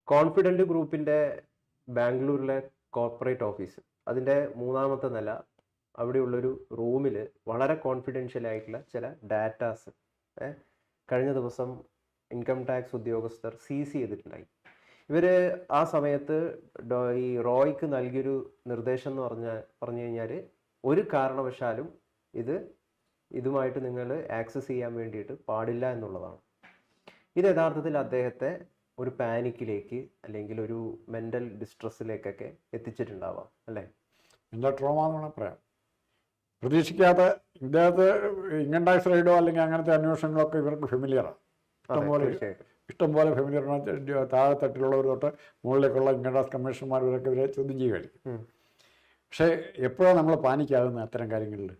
Confident ഗ്രൂപ്പിന്റെ ബാംഗ്ലൂരിലെ corporate office, അതിന്റെ 3-ാമത്തെ നില, അവിടെയുള്ളൊരു റൂമിൽ വളരെ കോൺഫിഡൻഷ്യൽ ആയിട്ടുള്ള ചില ഡാറ്റാസ് കഴിഞ്ഞ ദിവസം ഇൻകം ടാക്സ് ഉദ്യോഗസ്ഥർ സീസ് ചെയ്തിട്ടുണ്ടായി. ഇവർ ആ സമയത്ത് ഈ റോയ്ക്ക് നൽകിയൊരു നിർദ്ദേശം എന്ന് പറഞ്ഞു കഴിഞ്ഞാൽ, ഒരു കാരണവശാലും ഇതുമായിട്ട് നിങ്ങൾ ആക്സസ് ചെയ്യാൻ വേണ്ടിയിട്ട് പാടില്ല എന്നുള്ളതാണ്. ഇത് യഥാർത്ഥത്തിൽ അദ്ദേഹത്തെ ഒരു പാനിക്കിലേക്ക് അല്ലെങ്കിൽ ഒരു മെൻ്റൽ ഡിസ്ട്രെസ്സിലേക്കൊക്കെ എത്തിച്ചിട്ടുണ്ടാവാം, അല്ലേ? മെൻ്റൽ ട്രോമ എന്ന് വേണമെങ്കിൽ പറയാം. പ്രതീക്ഷിക്കാതെ ഇദ്ദേഹത്തെ ഇൻകം ടാക്സ് റൈഡോ അല്ലെങ്കിൽ അങ്ങനത്തെ അന്വേഷണങ്ങളൊക്കെ ഇവർക്ക് ഫെമിലിയറാണ്. ഇഷ്ടംപോലെ ഫെമിലിയറാണ്. താഴെ തട്ടിലുള്ളവർ തൊട്ട് മുകളിലേക്കുള്ള ഇൻകം ടാക്സ് കമ്മീഷണർമാർ ഇവരൊക്കെ ഇവരെ ചോദ്യം ചെയ്യുമായിരിക്കും. പക്ഷേ എപ്പോഴാണ് നമ്മൾ പാനിക്കാകുന്നത് അത്തരം കാര്യങ്ങളിൽ?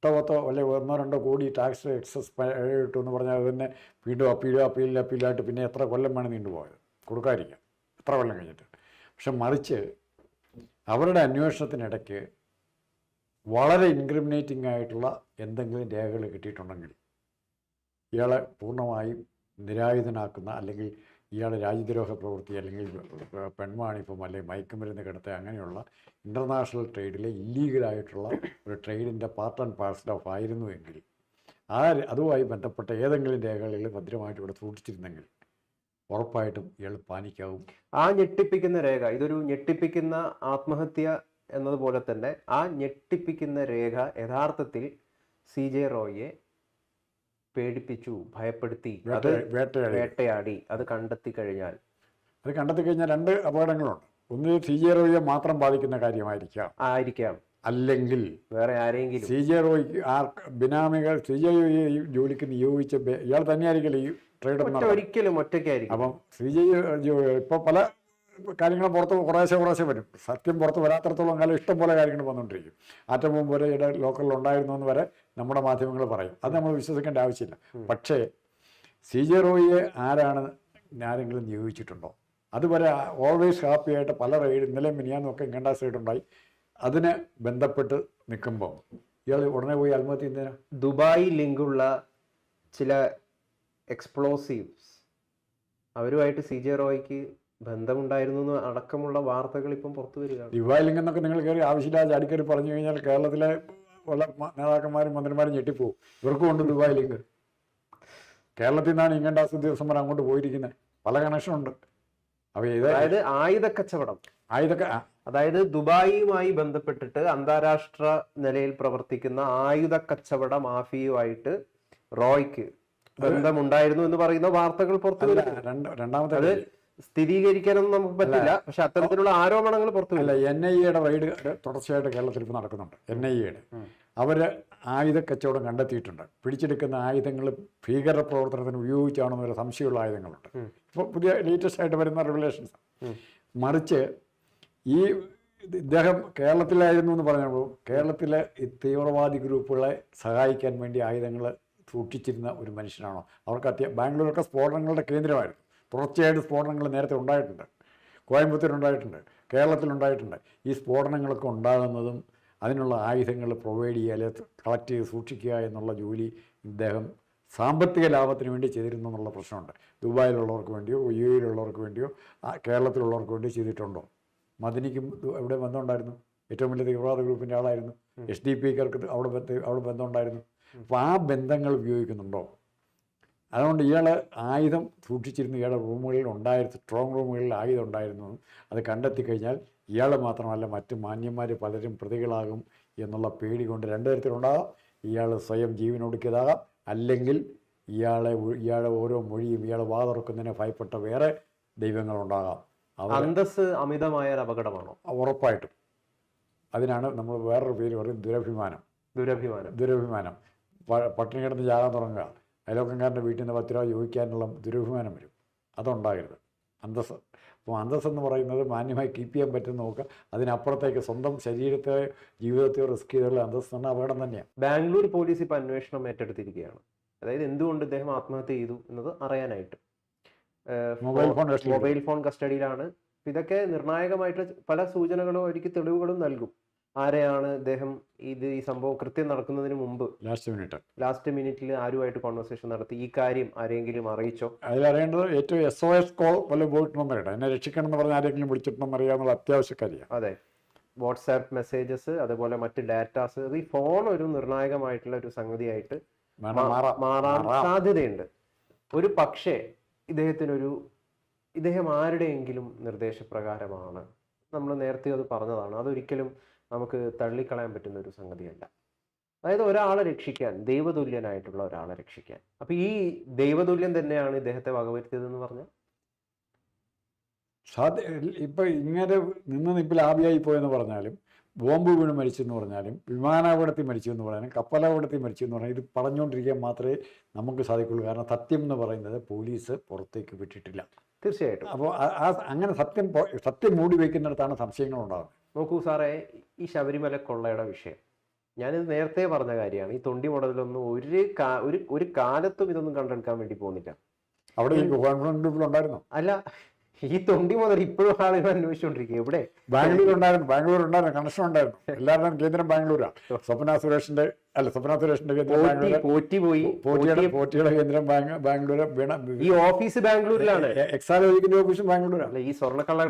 8-10 അല്ലെങ്കിൽ 1-2 കോടി ടാക്സ് എക്സസ് കിട്ടും എന്ന് പറഞ്ഞാൽ അത് തന്നെ വീണ്ടും അപ്പീലായിട്ട് പിന്നെ എത്ര കൊല്ലം വേണം നീണ്ടുപോയത് കൊടുക്കാതിരിക്കാം, എത്ര കൊല്ലം കഴിഞ്ഞിട്ട്. പക്ഷെ മറിച്ച് അവരുടെ അന്വേഷണത്തിനിടയ്ക്ക് വളരെ ഇൻക്രിമിനേറ്റിംഗ് ആയിട്ടുള്ള എന്തെങ്കിലും രേഖകൾ കിട്ടിയിട്ടുണ്ടെങ്കിൽ ഇയാളെ പൂർണ്ണമായും നിരായുധനാക്കുന്ന, അല്ലെങ്കിൽ ഇയാളെ രാജ്യദ്രോഹ പ്രവൃത്തി, അല്ലെങ്കിൽ പെൺവാണിപ്പം, അല്ലെങ്കിൽ മയക്കുമരുന്ന് കിടത്തുക, അങ്ങനെയുള്ള ഇൻ്റർനാഷണൽ ട്രേഡിലെ ഇല്ലീഗലായിട്ടുള്ള ഒരു ട്രേഡിൻ്റെ പാർട്ട് ആൻഡ് പാർസൽ ഓഫ് ആയിരുന്നുവെങ്കിൽ അതുമായി ബന്ധപ്പെട്ട ഏതെങ്കിലും രേഖകളിൽ ഭദ്രമായിട്ട് ഇവിടെ സൂക്ഷിച്ചിരുന്നെങ്കിൽ ഉറപ്പായിട്ടും ഇയാൾ പാനിക്കാവും. ആ ഞെട്ടിപ്പിക്കുന്ന രേഖ, ഇതൊരു ഞെട്ടിപ്പിക്കുന്ന ആത്മഹത്യ എന്നതുപോലെ തന്നെ ആ ഞെട്ടിപ്പിക്കുന്ന രേഖ യഥാർത്ഥത്തിൽ CJ റോയിയെ പേടിപ്പിച്ചു, ഭയപ്പെടുത്തി, വേട്ടയാടി. അത് കണ്ടെത്തി കഴിഞ്ഞാൽ 2 അപകടങ്ങളുണ്ട്. ഒന്ന് CJ റോയിയെ മാത്രം ബാധിക്കുന്ന കാര്യമായിരിക്കാം, അല്ലെങ്കിൽ വേറെ ആരെങ്കിലും. CJ റോയിക്ക് ബിനാമികൾ CJ റോയിയെ ഈ ജോലിക്ക് നിയോഗിച്ച ഇയാൾ തന്നെയായിരിക്കില്ല ഈ ട്രേഡ് ഒരിക്കലും ഒറ്റയ്ക്കായിരിക്കും. അപ്പം CJ ഇപ്പോൾ പല കാര്യങ്ങളും പുറത്ത് കുറേശ്ശെ വരും. സത്യം പുറത്ത് വരാത്തടത്തോളം കാലം ഇഷ്ടംപോലെ കാര്യങ്ങൾ വന്നുകൊണ്ടിരിക്കും. ആറ്റം ബോംബ് വരെ ഇവിടെ ലോക്കലിൽ ഉണ്ടായിരുന്നു എന്ന് വരെ നമ്മുടെ മാധ്യമങ്ങൾ പറയും. അത് നമ്മൾ വിശ്വസിക്കേണ്ട ആവശ്യമില്ല. പക്ഷേ CJ റോയിയെ ആരെങ്കിലും നിയോഗിച്ചിട്ടുണ്ടോ? അതുവരെ ഓൾവേസ് ഹാപ്പിയായിട്ട് പല റെയ്ഡ്, ഇന്നലെ മിനിയാന്നൊക്കെ ഇൻകം ടാക്സ് റെയ്ഡ് ഉണ്ടായി. അതിന് ബന്ധപ്പെട്ട് നിൽക്കുമ്പോൾ ഇയാൾ ഉടനെ പോയി ആത്മഹത്യ ചെയ്യുന്നതിനാ? ദുബായ് ലിങ്കുള്ള ചില എക്സ്പ്ലോസീവ്സ് അവരുമായിട്ട് CJ റോയിക്ക് ബന്ധമുണ്ടായിരുന്നു അടക്കമുള്ള വാർത്തകൾ ഇപ്പം പുറത്തു വരികയാണ്. ദുബായ് ലിങ്ക് എന്നൊക്കെ നിങ്ങൾ കയറി ആവശ്യമില്ലാതെ ചാടിക്കറി പറഞ്ഞു കഴിഞ്ഞാൽ കേരളത്തിലെ പല നേതാക്കന്മാരും മന്ത്രിമാരും ഞെട്ടിപ്പോവും. ഇവർക്കും ഉണ്ട് ദുബായ് ലിങ്ക്. കേരളത്തിൽ നിന്നാണ് ഇൻകം ടാക്സ് ഉദ്യോഗസ്ഥന്മാർ അങ്ങോട്ട് പോയിരിക്കുന്നത്. പല കണക്ഷനുണ്ട്. അതായത് ആയുധക്കച്ചവടം, അതായത് ദുബായിയുമായി ബന്ധപ്പെട്ടിട്ട് അന്താരാഷ്ട്ര നിലയിൽ പ്രവർത്തിക്കുന്ന ആയുധ കച്ചവട മാഫിയുമായിട്ട് റോയ്ക്ക് ബന്ധമുണ്ടായിരുന്നു എന്ന് പറയുന്ന വാർത്തകൾ പുറത്തു വരും. രണ്ടാമത്തെ സ്ഥിരീകരിക്കാനൊന്നും നമുക്ക് പറ്റില്ല, പക്ഷെ അത്തരത്തിലുള്ള ആരോപണങ്ങൾ പുറത്തു വരില്ല. NIA റെയ്ഡ് തുടർച്ചയായിട്ട് കേരളത്തിൽ ഇപ്പോൾ നടക്കുന്നുണ്ട്. NIA അവര് ആയുധ കച്ചവടം കണ്ടെത്തിയിട്ടുണ്ട്. പിടിച്ചെടുക്കുന്ന ആയുധങ്ങൾ ഭീകര പ്രവർത്തനത്തിന് ഉപയോഗിച്ചാണെന്നൊരു സംശയമുള്ള ആയുധങ്ങളുണ്ട്. ഇപ്പോൾ പുതിയ ലേറ്റസ്റ്റ് ആയിട്ട് വരുന്ന റെവലേഷൻസ്. മറിച്ച് ഇദ്ദേഹം കേരളത്തിലായിരുന്നു എന്ന് പറഞ്ഞപ്പോൾ കേരളത്തിലെ ഈ തീവ്രവാദി ഗ്രൂപ്പുകളെ സഹായിക്കാൻ വേണ്ടി ആയുധങ്ങൾ സൂക്ഷിച്ചിരുന്ന ഒരു മനുഷ്യനാണോ? അവർക്ക് ബാംഗ്ലൂരൊക്കെ സ്ഫോടനങ്ങളുടെ കേന്ദ്രമായിരുന്നു. തുടർച്ചയായിട്ട് സ്ഫോടനങ്ങൾ നേരത്തെ ഉണ്ടായിട്ടുണ്ട്. കോയമ്പത്തൂരുണ്ടായിട്ടുണ്ട്, കേരളത്തിലുണ്ടായിട്ടുണ്ട്. ഈ സ്ഫോടനങ്ങളൊക്കെ ഉണ്ടാകുന്നതും അതിനുള്ള ആയുധങ്ങൾ പ്രൊവൈഡ് ചെയ്യുക, അല്ലെങ്കിൽ കളക്ട് ചെയ്ത് സൂക്ഷിക്കുക എന്നുള്ള ജോലി ഇദ്ദേഹം സാമ്പത്തിക ലാഭത്തിന് വേണ്ടി ചെയ്തിരുന്നു എന്നുള്ള പ്രശ്നമുണ്ട്. ദുബായിലുള്ളവർക്ക് വേണ്ടിയോ UAE വേണ്ടിയോ കേരളത്തിലുള്ളവർക്ക് വേണ്ടിയോ ചെയ്തിട്ടുണ്ടോ? മദനിക്കും എവിടെ ബന്ധമുണ്ടായിരുന്നു? ഏറ്റവും വലിയ തീവ്രവാദ ഗ്രൂപ്പിൻ്റെ ആളായിരുന്നു. SDP-ക്കാർക്ക് അവിടെ ബന്ധമുണ്ടായിരുന്നു. അപ്പോൾ ആ ബന്ധങ്ങൾ ഉപയോഗിക്കുന്നുണ്ടോ? അതുകൊണ്ട് ഇയാൾ ആയുധം സൂക്ഷിച്ചിരുന്നു. ഇയാളുടെ റൂമുകളിൽ സ്ട്രോങ് റൂമുകളിൽ ആയുധം ഉണ്ടായിരുന്നു. അത് കണ്ടെത്തി കഴിഞ്ഞാൽ ഇയാൾ മാത്രമല്ല മറ്റ് മാന്യന്മാർ പലരും പ്രതികളാകും എന്നുള്ള പേടി കൊണ്ട് 2 തരത്തിലുണ്ടാകാം. ഇയാൾ സ്വയം ജീവനൊടുക്കിയതാകാം, അല്ലെങ്കിൽ ഇയാളെ ഓരോ മൊഴിയും ഇയാൾ വാതുറക്കുന്നതിനെ ഭയപ്പെട്ട വേറെ ദൈവങ്ങളുണ്ടാകാം. അന്തസ്സ് അമിതമായ അപകടമാണോ? ഉറപ്പായിട്ടും. അതിനാണ് നമ്മൾ വേറൊരു പേര് പറയും, ദുരഭിമാനം. പട്ടിണി കിടന്ന് ചാകാൻ തുടങ്ങുക, അയലോക്കംകാരൻ്റെ വീട്ടിൽ നിന്ന് 10 രൂപ ചോദിക്കാനുള്ള ദുരഭിമാനം വരും. അതുണ്ടാകരുത്. അന്തസ്സ്. അപ്പോൾ അന്തസ്സെന്ന് പറയുന്നത് മാന്യമായി കീപ്പ് ചെയ്യാൻ പറ്റുന്ന നോക്കുക. അതിനപ്പുറത്തേക്ക് സ്വന്തം ശരീരത്തെ, ജീവിതത്തെയോ റിസ്ക് ചെയ്തുള്ള അന്തസ്സ് തന്നെ അപകടം തന്നെയാണ്. ബാംഗ്ലൂർ പോലീസ് ഇപ്പോൾ അന്വേഷണം ഏറ്റെടുത്തിരിക്കുകയാണ്. അതായത് എന്തുകൊണ്ട് ഇദ്ദേഹം ആത്മഹത്യ ചെയ്തു എന്നത് അറിയാനായിട്ട്. മൊബൈൽ ഫോൺ കസ്റ്റഡിയിലാണ്. ഇതൊക്കെ നിർണായകമായിട്ട് പല സൂചനകളും അവർക്ക് തെളിവുകളും നൽകും. ആരെയാണ് ഇദ്ദേഹം ഈ സംഭവം കൃത്യം നടക്കുന്നതിന് മുമ്പ് ലാസ്റ്റ് മിനിറ്റിൽ ആരുമായിട്ട് കോൺവെർസേഷൻ നടത്തി, ഈ കാര്യം ആരെങ്കിലും അറിയിച്ചോ? അതിലറിയേണ്ടത് ഏറ്റവും SOS കോൾ വല്ല പോയിട്ടുണ്ടെന്ന് അറിയട്ടെ, എന്നെ രക്ഷിക്കണം എന്ന് പറഞ്ഞാൽ ആരെങ്കിലും വിളിച്ചിട്ടുണ്ടെന്ന് അറിയാമെന്നുള്ള അത്യാവശ്യ കാര്യമാണ്. അതെ, വാട്സാപ്പ് മെസ്സേജസ്, അതുപോലെ മറ്റ് ഡാറ്റാസ്, ഈ ഫോൺ ഒരു നിർണായകമായിട്ടുള്ള ഒരു സംഗതിയായിട്ട് മാറാൻ സാധ്യതയുണ്ട്. ഒരു പക്ഷേ ഇദ്ദേഹം ആരുടെയെങ്കിലും നിർദ്ദേശപ്രകാരമാണ്. നമ്മൾ നേരത്തെ അത് പറഞ്ഞതാണ്, അതൊരിക്കലും നമുക്ക് തള്ളിക്കളയാൻ പറ്റുന്ന ഒരു സംഗതിയല്ല. അതായത് ഒരാളെ രക്ഷിക്കാൻ, ദൈവതുല്യനായിട്ടുള്ള ഒരാളെ രക്ഷിക്കാൻ. അപ്പൊ ഈ ദൈവതുല്യം തന്നെയാണ് ഇദ്ദേഹത്തെ വകവരുത്തിയതെന്ന് പറഞ്ഞാൽ ഇപ്പൊ ഇങ്ങനെ നിപ്പിൽ ആവിയായി പോയെന്ന് പറഞ്ഞാലും, ബോംബ് വീണ് മരിച്ചെന്ന് പറഞ്ഞാലും, വിമാനാപകടത്തിൽ മരിച്ചു എന്ന് പറഞ്ഞാലും, കപ്പലാപകടത്തിൽ മരിച്ചു എന്ന് പറഞ്ഞാൽ ഇത് പറഞ്ഞുകൊണ്ടിരിക്കാൻ മാത്രമേ നമുക്ക് സാധിക്കുള്ളൂ. കാരണം സത്യം എന്ന് പറയുന്നത് പോലീസ് പുറത്തേക്ക് വിട്ടിട്ടില്ല. തീർച്ചയായിട്ടും. അപ്പോൾ അങ്ങനെ സത്യം മൂടി വയ്ക്കുന്നിടത്താണ് സംശയങ്ങൾ ഉണ്ടാകുന്നത്. നോക്കൂ സാറേ, ഈ ശബരിമല കൊള്ളയുടെ വിഷയം ഞാനിത് നേരത്തെ പറഞ്ഞ കാര്യമാണ്. ഈ തൊണ്ടി മോഡലൊന്നും ഒരു കാലത്തും ഇതൊന്നും കണ്ടെടുക്കാൻ വേണ്ടി പോകുന്നില്ല. അവിടെ കോൺഫിഡൻസ് ഗ്രൂപ്പിലുണ്ടായിരുന്നു. അല്ല, ഈ തൊണ്ടി മുതൽ ഇപ്പോഴും ആളുകൾ അന്വേഷിച്ചുകൊണ്ടിരിക്കുക. എവിടെ? ബാംഗ്ലൂർ ഉണ്ടായിരുന്നു, കണക്ഷൻ ഉണ്ടായിരുന്നു. എല്ലാവരുടെയും കേന്ദ്രം ബാംഗ്ലൂരാണ്. സ്വപ്ന സുരേഷിന്റെ കേന്ദ്രം പോറ്റിയുടെ കേന്ദ്രം ബാംഗ്ലൂർ. ഈ ഓഫീസ് ബാംഗ്ലൂരിലാണ്, എക്സാലോജിക്കിന്റെ ഓഫീസും ബാംഗ്ലൂരാണ്. ഈ സ്വർണ്ണക്കള്ള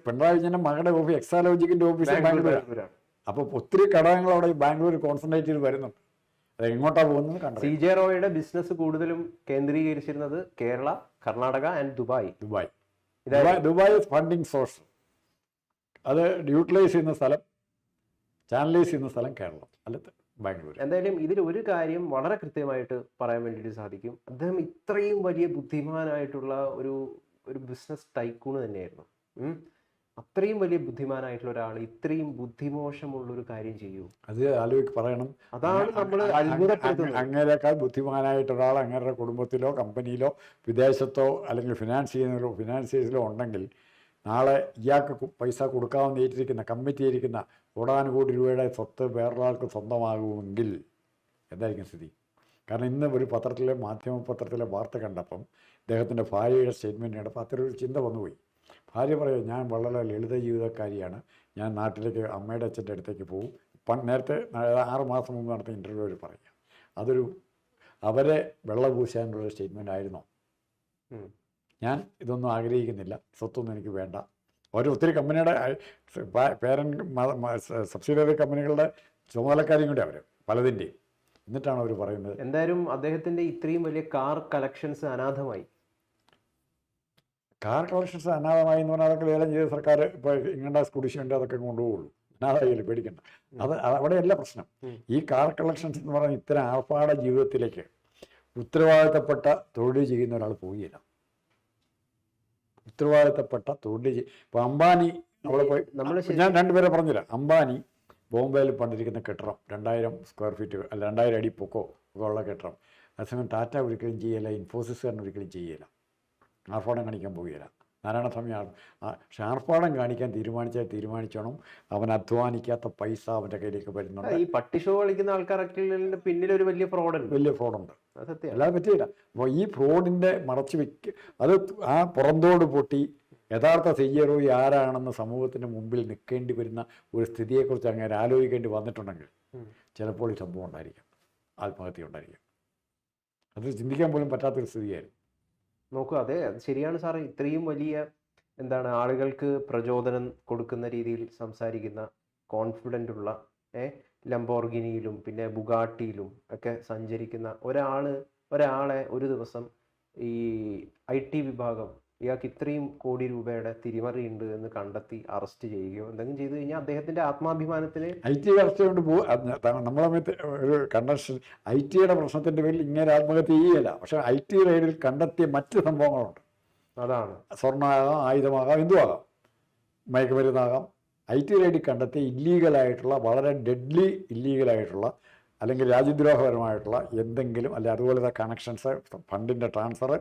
പിണറായി വിജയന്റെ മകളുടെ ഓഫീസ് എക്സാലോജിക്കിന്റെ ഓഫീസും ബാംഗ്ലൂരാണ്. അപ്പൊ ഒത്തിരി ഘടകങ്ങൾ അവിടെ ബാംഗ്ലൂർ കോൺസെൻട്രേറ്റ് ചെയ്ത് വരുന്നുണ്ട്. അത് എങ്ങോട്ടാ പോകുന്നത് കണ്ടു. CJ റോയുടെ ബിസിനസ് കൂടുതലും കേന്ദ്രീകരിച്ചിരുന്നത് Kerala, Karnataka and Dubai. Dubai funding source. അത് യൂട്ടിലൈസ് ചെയ്യുന്ന സ്ഥലം, ചാനലൈസ് ചെയ്യുന്ന സ്ഥലം കേരളം, അല്ല ബാംഗ്ലൂർ. എന്തായാലും ഇതിൽ ഒരു കാര്യം വളരെ കൃത്യമായിട്ട് പറയാൻ വേണ്ടിയിട്ട് സാധിക്കും. അദ്ദേഹം ഇത്രയും വലിയ ബുദ്ധിമാനായിട്ടുള്ള ഒരു ബിസിനസ് ടൈക്കൂണ് തന്നെയായിരുന്നു. അത്രയും വലിയ ബുദ്ധിമാനായിട്ടുള്ള ഒരാൾ ഇത്രയും ബുദ്ധിമോശമുള്ള ഒരു കാര്യം ചെയ്യൂ, അത് പറയണം. അതാണ് നമ്മൾ അത്ഭുതപ്പെടുത്തുന്നത്. അങ്ങേരെക്കാൾ ബുദ്ധിമാനായിട്ട് ഒരാൾ അങ്ങേരുടെ കുടുംബത്തിലോ കമ്പനിയിലോ വിദേശത്തോ അല്ലെങ്കിൽ ഫിനാൻസിയേഴ്സിലോ ഉണ്ടെങ്കിൽ നാളെ ഇയാൾക്ക് പൈസ കൊടുക്കാമെന്ന് ഏറ്റിരിക്കുന്ന കമ്മിറ്റി ഇരിക്കുന്ന കോടാനുകോടി രൂപയുടെ സ്വത്ത് വേറൊരാൾക്ക് സ്വന്തമാകുമെങ്കിൽ എന്തായിരിക്കും സ്ഥിതി? കാരണം ഇന്ന് ഒരു മാധ്യമപത്രത്തിലെ വാർത്ത കണ്ടപ്പം ഇദ്ദേഹത്തിൻ്റെ ഭാര്യയുടെ സ്റ്റേറ്റ്മെൻറ്റ് കണ്ടപ്പോൾ അത്രയൊരു ചിന്ത വന്നുപോയി. ഭാര്യ പറയുക, ഞാൻ വളരെ ലളിത ജീവിതക്കാരിയാണ്, ഞാൻ നാട്ടിലേക്ക് അമ്മയുടെ അച്ഛൻ്റെ അടുത്തേക്ക് പോകും. നേരത്തെ 6 മാസം മുമ്പ് നടത്തിയ ഇൻ്റർവ്യൂവിൽ പറയുക, അവരെ വെള്ളപൂശാനുള്ള സ്റ്റേറ്റ്മെൻ്റ് ആയിരുന്നോ? ഞാൻ ഇതൊന്നും ആഗ്രഹിക്കുന്നില്ല, സ്വത്തൊന്നും എനിക്ക് വേണ്ട. ഒത്തിരി കമ്പനിയുടെ സബ്സിഡിയറി കമ്പനികളുടെ ചുമതലക്കാരും കൂടി അവർ പലതിൻ്റെയും. എന്നിട്ടാണ് അവർ പറയുന്നത്. എന്തായാലും അദ്ദേഹത്തിൻ്റെ ഇത്രയും വലിയ കാർ കളക്ഷൻസ് അനാഥമായി. കാർ കളക്ഷൻസ് അനാഥമായി എന്ന് പറഞ്ഞാൽ അതൊക്കെ ലേലം ചെയ്ത സർക്കാർ ഇപ്പോൾ ഇങ്ങോട്ട് കുടിശ്ശിയുണ്ട്, അതൊക്കെ കൊണ്ടുപോകുള്ളൂ. അനാഥമായില്ലേ, പേടിക്കണ്ട. അവിടെയല്ല പ്രശ്നം. ഈ കാർ കളക്ഷൻസ് എന്ന് പറഞ്ഞാൽ ഇത്തരം ആർഭാട ജീവിതത്തിലേക്ക് ഉത്തരവാദിത്തപ്പെട്ട തൊഴിൽ ചെയ്യുന്ന ഒരാൾ പോവുകയില്ല. ഉത്തരവാദിത്തപ്പെട്ട തൊഴിൽ ഇപ്പോൾ അംബാനി അവിടെ പോയി, ഞാൻ 2 പേരെ പറഞ്ഞുതരാം. അംബാനി ബോംബെയിൽ പണിതിരിക്കുന്ന കെട്ടിടം 2000 സ്ക്വയർ ഫീറ്റ് അല്ല 2000 അടി പൊക്കോ ഒക്കെ ഉള്ള കെട്ടിടം. അതേസമയം ടാറ്റ ഒരിക്കലും ചെയ്യില്ല, ഇൻഫോസിസുകാരൻ ഒരിക്കലും ചെയ്യില്ല, ആർഭാടം കാണിക്കാൻ പോവുകയില്ല. നാരായണസ്വാമി പക്ഷെ ആർഭാടം കാണിക്കാൻ തീരുമാനിച്ചോണം. അവൻ അധ്വാനിക്കാത്ത പൈസ അവൻ്റെ കയ്യിലേക്ക് വരുന്നുണ്ട്. ഈ പട്ടി ഷോ കളിക്കുന്ന ആൾക്കാർക്ക് പിന്നിൽ ഒരു വലിയ ഫ്രോഡുണ്ട്. അല്ലാതെ പറ്റിയില്ല. അപ്പോൾ ഈ ഫ്രോഡിൻ്റെ മറച്ചു അത് ആ പുറന്തോട് പൊട്ടി യഥാർത്ഥ CRO ആരാണെന്ന് സമൂഹത്തിൻ്റെ മുമ്പിൽ നിൽക്കേണ്ടി വരുന്ന ഒരു സ്ഥിതിയെക്കുറിച്ച് അങ്ങനെ ആലോചിക്കേണ്ടി വന്നിട്ടുണ്ടെങ്കിൽ ചിലപ്പോൾ ഈ സംഭവം ഉണ്ടായിരിക്കാം, ആത്മഹത്യ ഉണ്ടായിരിക്കാം. അത് ചിന്തിക്കാൻ പോലും പറ്റാത്തൊരു സ്ഥിതിയായിരുന്നു. നോക്കൂ, അതെ, അത് ശരിയാണ് സാർ. ഇത്രയും വലിയ ആളുകൾക്ക് പ്രചോദനം കൊടുക്കുന്ന രീതിയിൽ സംസാരിക്കുന്ന, കോൺഫിഡൻ്റ് ഉള്ള, ലംബോർഗിനിയിലും പിന്നെ ബുഗാട്ടിയിലും ഒക്കെ സഞ്ചരിക്കുന്ന ഒരാളെ ഒരു ദിവസം ഈ IT വിഭാഗം ഇയാൾക്ക് ഇത്രയും കോടി രൂപയുടെ തിരിമറിയുണ്ട് എന്ന് കണ്ടെത്തി അറസ്റ്റ് ചെയ്യുകയോ എന്തെങ്കിലും ചെയ്തു കഴിഞ്ഞാൽ അദ്ദേഹത്തിന്റെ ആത്മാഭിമാനത്തിന് IT അറസ്റ്റ് കൊണ്ട് നമ്മളെ ഒരു കണ്ടൻഷൻ IT-യുടെ പ്രശ്നത്തിന്റെ പേരിൽ ഇങ്ങനെ ആത്മഹത്യ ചെയ്യല. പക്ഷെ IT റെയ്ഡിൽ കണ്ടെത്തിയ മറ്റ് സംഭവങ്ങളുണ്ട്. അതാണ് സ്വർണ്ണമാകാം, ആയുധമാകാം, എന്തുമാകാം, മയക്കുമരുന്നാകാം. IT റെയ്ഡിൽ കണ്ടെത്തിയ ഇല്ലീഗലായിട്ടുള്ള, വളരെ ഡെഡ്ലി ഇല്ലീഗലായിട്ടുള്ള അല്ലെങ്കിൽ രാജ്യദ്രോഹപരമായിട്ടുള്ള എന്തെങ്കിലും, അല്ലെ അതുപോലത്തെ കണക്ഷൻസ്, ഫണ്ടിൻ്റെ ട്രാൻസ്ഫർ,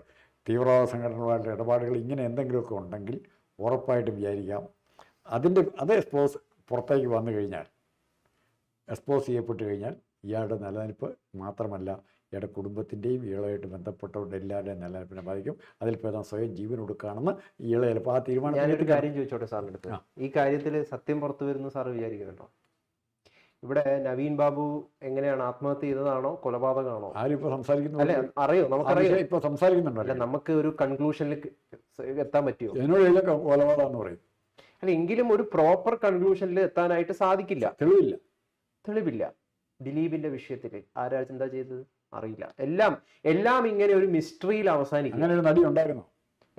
തീവ്രവാദ സംഘടനകളുമായിട്ടുള്ള ഇടപാടുകൾ, ഇങ്ങനെ എന്തെങ്കിലുമൊക്കെ ഉണ്ടെങ്കിൽ ഉറപ്പായിട്ടും വിചാരിക്കാം അത് പുറത്തേക്ക് വന്നു കഴിഞ്ഞാൽ, എക്സ്പോസ് ചെയ്യപ്പെട്ട് കഴിഞ്ഞാൽ ഇയാളുടെ നിലനിൽപ്പ് മാത്രമല്ല ഇയാളുടെ കുടുംബത്തിൻ്റെയും ഇയാളുമായിട്ട് ബന്ധപ്പെട്ടവരുടെ എല്ലാവരുടെയും നിലനിൽപ്പിനെ ബാധിക്കും. അതിൽപ്പോൾ സ്വയം ജീവൻ കൊടുക്കുകയാണെന്ന് ഇയാളെ ചിലപ്പോൾ ആ തീരുമാനം. ഞാനൊരു കാര്യം ചോദിച്ചോട്ടെ സാറിൻ്റെ അടുത്ത്, ഈ കാര്യത്തിൽ സത്യം പുറത്തു വരുന്ന സാറ് വിചാരിക്കുന്നുണ്ടോ? ഇവിടെ നവീൻ ബാബു എങ്ങനെയാണ് ആത്മഹത്യ ചെയ്തതാണോ കൊലപാതകമാണോ ആരും ഇപ്പൊ സംസാരിക്കുന്നു അല്ലെ അറിയോ നമുക്കറിയോ ഇപ്പൊ സംസാരിക്കുന്നുണ്ടോ അല്ല നമുക്ക് ഒരു കൺക്ലൂഷനിൽ എത്താൻ പറ്റുമോ എന്നോട് ഇതിലെ കൊലപാതകം പറയും അല്ല എങ്കിലും ഒരു പ്രോപ്പർ കൺക്ലൂഷനിൽ എത്താനായിട്ട് സാധിക്കില്ല തെളിവില്ല ദിലീപിന്റെ വിഷയത്തിൽ ആരാ എന്താ ചെയ്തത് അറിയില്ല എല്ലാം ഇങ്ങനെ ഒരു മിസ്റ്ററിയിൽ അവസാനിക്കും അങ്ങനെ ഒരു നടി ഉണ്ടായിരുന്നു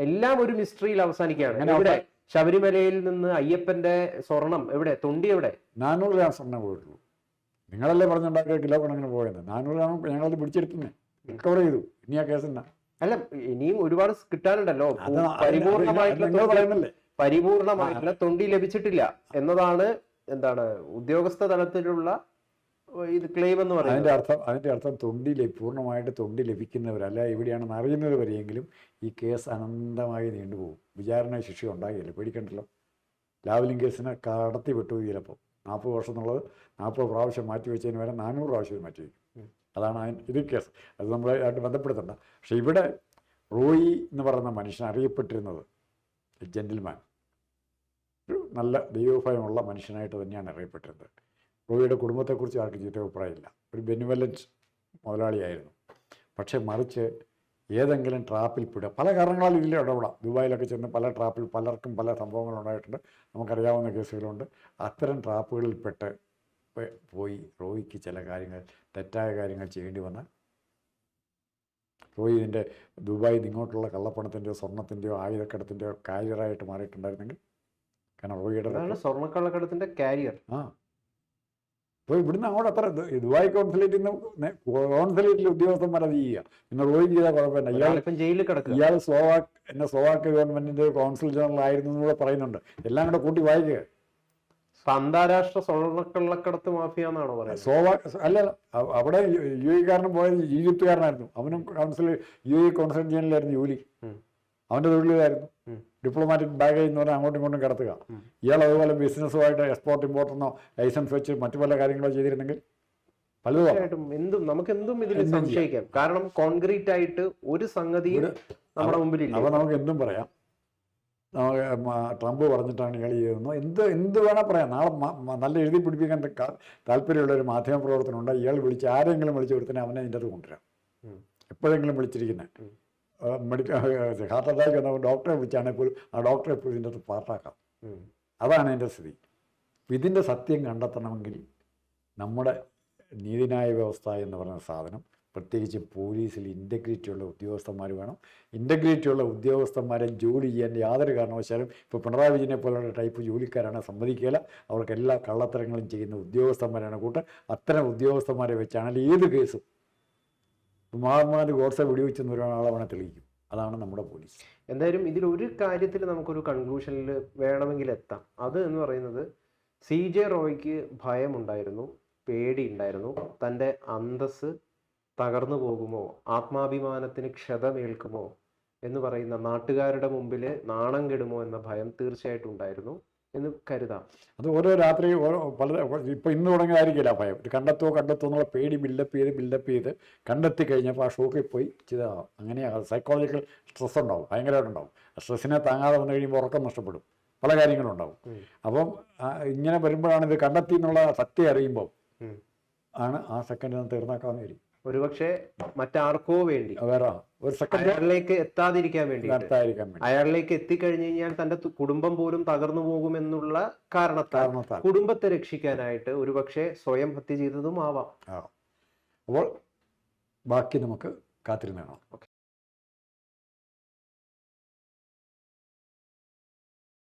എല്ലാം ഒരു മിസ്റ്ററിയിൽ അവസാനിക്കുകയാണ് ഇവിടെ ശബരിമലയിൽ നിന്ന് അയ്യപ്പന്റെ സ്വർണം എവിടെ തൊണ്ടി എവിടെ 400 ഗ്രാം സ്വർണ്ണം പോയിട്ടുള്ളൂ നിങ്ങളല്ലേ പറഞ്ഞുണ്ടാക്കിയ കിലോ കണക്കിന് പോയത് 400 ഗ്രാം ഞങ്ങളത് പിടിച്ചെടുത്തുന്നേ റിക്കവർ ചെയ്തു ഇനി ആ കേസ് എന്നാ അല്ല ഇനിയും ഒരുപാട് കിട്ടാനുണ്ടല്ലോ പരിപൂർണമായിട്ടുള്ള തൊണ്ടി ലഭിച്ചിട്ടില്ല എന്നതാണ് എന്താണ് ഉദ്യോഗസ്ഥ തലത്തിലുള്ള ഇത് ക്ലെയിം എന്ന് പറയുന്നത്. അതിന്റെ അർത്ഥം പൂർണ്ണമായിട്ട് തൊണ്ടി ലഭിക്കുന്നവരല്ല എവിടെയാണെന്ന് അറിയുന്നത് വരെയെങ്കിലും ഈ കേസ് അനന്തമായി നീണ്ടുപോകും. വിചാരണ ശിക്ഷ ഉണ്ടാകില്ല, പേടിക്കണ്ടല്ലോ. ലാവ്ലിൻ കേസിനെ കടത്തി വിട്ടു ചിലപ്പോൾ 40 വർഷം എന്നുള്ളത് 40 പ്രാവശ്യം മാറ്റി വെച്ചതിന് വരെ 400 പ്രാവശ്യം മാറ്റി വയ്ക്കും. അതാണ് ഇത് കേസ്. അത് നമ്മളായിട്ട് ബന്ധപ്പെടുത്തണ്ട. പക്ഷെ ഇവിടെ റോയി എന്ന് പറയുന്ന മനുഷ്യൻ അറിയപ്പെട്ടിരുന്നത് ജെന്റിൽമാൻ, ഒരു നല്ല ദൈവഭയമുള്ള മനുഷ്യനായിട്ട് തന്നെയാണ് അറിയപ്പെട്ടിരുന്നത്. റോയിയുടെ കുടുംബത്തെക്കുറിച്ച് ആർക്കും ചീത്ത അഭിപ്രായമില്ല. ഒരു ബെനിവലൻറ്റ് മുതലാളിയായിരുന്നു. പക്ഷേ മറിച്ച് ഏതെങ്കിലും ട്രാപ്പിൽ പെടുക, പല കാരണങ്ങളാൽ ഇതിൽ ഇടപെടാം. ദുബായിലൊക്കെ ചെന്ന് പല ട്രാപ്പിൽ പലർക്കും പല സംഭവങ്ങളുണ്ടായിട്ടുണ്ട്, നമുക്കറിയാവുന്ന കേസുകളുണ്ട്. അത്തരം ട്രാപ്പുകളിൽപ്പെട്ട് പോയി റോയിക്ക് ചില കാര്യങ്ങൾ, തെറ്റായ കാര്യങ്ങൾ ചെയ്യേണ്ടി വന്നാൽ റോയി ഇതിൻ്റെ ദുബായിൽ നിന്ന് ഇങ്ങോട്ടുള്ള കള്ളപ്പണത്തിൻ്റെയോ സ്വർണത്തിൻ്റെയോ ആയുധക്കടത്തിൻ്റെയോ കാരിയറായിട്ട് മാറിയിട്ടുണ്ടായിരുന്നെങ്കിൽ, കാരണം റോയിയുടെ സ്വർണ്ണക്കള്ളക്കടത്തിൻ്റെ കാരിയർ അപ്പോൾ ഇവിടുന്ന് അങ്ങോട്ട് അത്ര ദുബായ് കോൺസുലേറ്റിൽ നിന്ന് കോൺസുലേറ്റിലെ ഉദ്യോഗസ്ഥന്മാർ അത് ചെയ്യുക. പിന്നെ റോയി ചെയ്താൽ കുഴപ്പമില്ല. ഇയാൾ സ്ലോവാക്ക് ഗവൺമെന്റിന്റെ കോൺസുൽ ജനറൽ ആയിരുന്നു എന്നൂടെ പറയുന്നുണ്ട്. എല്ലാം കൂടെ കൂട്ടി വായിക്കുക. അന്താരാഷ്ട്ര സ്വർണ്ണക്കള്ളക്കടത്ത് മാഫിയ എന്നാണോ പറയുന്നത്? അല്ല, അവിടെ UAE പോയത് ഈജിപ്തുകാരനായിരുന്നു. അവനും UAE കോൺസുൽ ജനറലായിരുന്നു ജോലി. അവൻ്റെ തൊഴിലായിരുന്നു ഡിപ്ലോമാറ്റിക് ബാഗേജ് എന്ന് പറഞ്ഞാൽ അങ്ങോട്ടും ഇങ്ങോട്ടും കിടത്തുക. ഇയാൾ അതുപോലെ ബിസിനസ്സുമായിട്ട് എക്സ്പോർട്ട് ഇമ്പോർട്ടെന്നോ ലൈസൻസ് വെച്ച് മറ്റു പല കാര്യങ്ങളോ ചെയ്തിരുന്നെങ്കിൽ പലതും നമുക്കെന്തും ഇതിൽ സംശയിക്കാം. കാരണം കോൺക്രീറ്റ് ആയിട്ട് ഒരു സംഗതി നമ്മുടെ മുമ്പിലില്ല. അപ്പോൾ നമുക്ക് എന്തും പറയാം. ട്രംപ് പറഞ്ഞിട്ടാണ് ഇയാൾ ചെയ്യുന്നത്, എന്ത് വേണേൽ പറയാം. നാളെ നല്ല എഴുതി പിടിപ്പിക്കാൻ താല്പര്യമുള്ള ഒരു മാധ്യമ പ്രവർത്തനമുണ്ട്. ഇയാൾ ആരെങ്കിലും വിളിച്ച് കൊടുത്തന്നെ അവനെ ഇതിൻ്റെ അത് കൊണ്ടുവരാം. എപ്പോഴെങ്കിലും വിളിച്ചിരിക്കുന്നത് ഹാർട്ട് അറ്റാക്ക് വന്നപ്പോൾ ഡോക്ടറെ വിളിച്ചാണെങ്കിൽ പോലും ആ ഡോക്ടറെ എപ്പോഴും ഇതിൻ്റെ അത് പാർട്ടാക്കാം. അതാണ് എൻ്റെ സ്ഥിതി. ഇതിൻ്റെ സത്യം കണ്ടെത്തണമെങ്കിൽ നമ്മുടെ നീതിന്യായ വ്യവസ്ഥ എന്ന് പറയുന്ന സാധനം, പ്രത്യേകിച്ച് പോലീസിൽ ഇൻ്റഗ്രിറ്റിയുള്ള ഉദ്യോഗസ്ഥന്മാർ വേണം. ഇൻ്റഗ്രിറ്റിയുള്ള ഉദ്യോഗസ്ഥന്മാരെ ജോലി ചെയ്യാൻ യാതൊരു കാരണവശാലും ഇപ്പോൾ പിണറായി വിജയനെ പോലുള്ള ടൈപ്പ് ജോലിക്കാരാണ് സമ്മതിക്കുകയില്ല. അവർക്ക് എല്ലാ കള്ളത്തരങ്ങളും ചെയ്യുന്ന ഉദ്യോഗസ്ഥന്മാരാണ് കൂട്ട്. അത്തരം ഉദ്യോഗസ്ഥന്മാരെ വെച്ചാണ് ഏത് കേസും മഹാത്മാഗാന്ധി ഗോഡ്സെ വെടിവെച്ചെന്ന് ഒരാളെ വേണേൽ തെളിയിക്കും. അതാണ് നമ്മുടെ പോലീസ്. എന്തായാലും ഇതിലൊരു കാര്യത്തിൽ നമുക്കൊരു കൺക്ലൂഷനിൽ വേണമെങ്കിൽ എത്താം. അത് എന്ന് പറയുന്നത് CJ റോയ്ക്ക് ഭയമുണ്ടായിരുന്നു, പേടിയുണ്ടായിരുന്നു. തൻ്റെ അന്തസ്സ് തകർന്നു പോകുമോ, ആത്മാഭിമാനത്തിന് ക്ഷതമേൽക്കുമോ എന്ന് പറയുന്ന, നാട്ടുകാരുടെ മുമ്പിൽ നാണം കെടുമോ എന്ന ഭയം തീർച്ചയായിട്ടും ഉണ്ടായിരുന്നു എന്ന് കരുതാം. അത് ഓരോ രാത്രി ഇപ്പോൾ ഇന്ന് തുടങ്ങിയതായിരിക്കില്ല ഭയം. കണ്ടെത്തോ എന്നുള്ള പേടി ബിൽഡപ്പ് ചെയ്ത് കണ്ടെത്തി കഴിഞ്ഞപ്പോൾ ആ ഷോക്കിൽ പോയി ചെയ്താകാം. അങ്ങനെയാണ് സൈക്കോളജിക്കൽ സ്ട്രെസ് ഉണ്ടാവും, ഭയങ്കരമായിട്ടുണ്ടാവും. സ്ട്രെസ്സിനെ താങ്ങാതെ വന്നു കഴിയുമ്പോൾ ഉറക്കം നഷ്ടപ്പെടും, പല കാര്യങ്ങളും ഉണ്ടാവും. അപ്പം ഇങ്ങനെ വരുമ്പോഴാണ് ഇത് കണ്ടെത്തി എന്നുള്ള സത്യം അറിയുമ്പോൾ ആണ് ആ സെക്കൻഡ് തീർന്നാക്കാവുന്ന വരും. ഒരുപക്ഷെ മറ്റാർക്കോ വേണ്ടി വേറെ ഒരു സെക്കൻഡ് അയാളിലേക്ക് എത്താതിരിക്കാൻ വേണ്ടി, അയാളിലേക്ക് എത്തിക്കഴിഞ്ഞു കഴിഞ്ഞാൽ തന്റെ കുടുംബം പോലും തകർന്നു പോകുമെന്നുള്ള കാരണത്താൽ കുടുംബത്തെ രക്ഷിക്കാനായിട്ട് ഒരുപക്ഷെ സ്വയം ഹത്യ ചെയ്തതും ആവാം. അപ്പോൾ ബാക്കി നമുക്ക് കാത്തിരുന്ന് കാണാം.